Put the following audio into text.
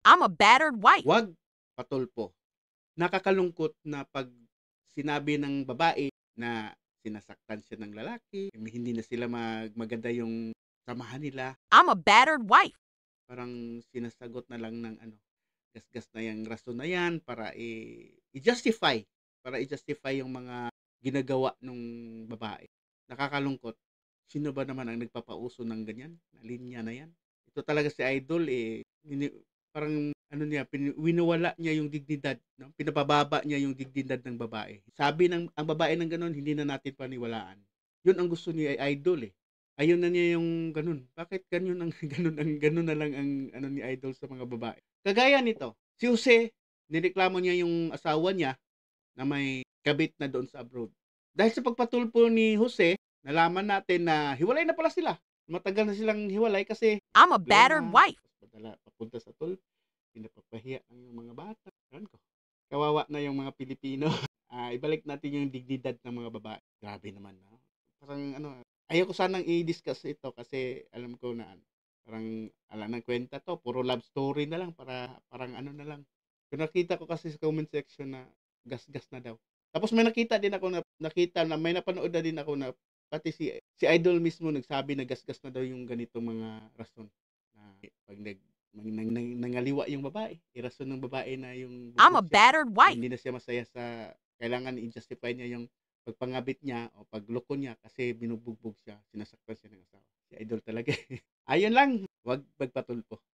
I'm a battered wife. Wag patulpo. Nakakalungkot na 'pag sinabi ng babae na sinasaktan siya ng lalaki, hindi na sila maganda yung samahan nila, I'm a battered wife. parang sinasagot na lang ng ano, gasgas na yang rason na yan para i-justify, para i-justify yung mga ginagawa nung babae. Nakakalungkot. Sino ba naman ang nagpapauso ng ganyan, na linya na yan? Ito talaga si Idol parang ano niya, winawala niya yung dignidad, no? Pinabababa niya yung dignidad ng babae. Sabi ng ang babae ng gano'n, hindi na natin paniwalaan. Yun ang gusto ni Idol eh. Ayun na niya yung ganun. Bakit ganun ang ganun na lang ang ano ni Idol sa mga babae. Kagaya nito, si Jose, nireklamo niya yung asawa niya na may kabit na doon sa abroad. Dahil sa pagpatulpo ni Jose, nalaman natin na hiwalay na pala sila. Matagal na silang hiwalay kasi I'm a battered problema, wife. tapos padala papunta sa tulpo, pinapapahiya ang yung mga bata. Ewan ko. Kawawa na yung mga Pilipino. Ibalik natin yung dignidad ng mga babae. Grabe naman. No? Parang ano, ayaw ko sanang i-discuss ito kasi alam ko na parang alam ng kwenta to, puro love story na lang, parang ano na lang. Pero nakita ko kasi sa comment section na gas-gas na daw. Tapos may nakita na may napanood na din ako na pati si Idol mismo nagsabi na gas-gas na daw yung ganitong mga rason na pag nangaliwa yung babae, irason ng babae na yung I'm a bugbog siya, battered wife. hindi na siya masaya sa kailangan i-justify niya yung pagpangabit niya o pagloko niya kasi binubugbog siya, sinasaktan siya ng asawa. Si Idol talaga. Ayun lang, wag magpatulpo.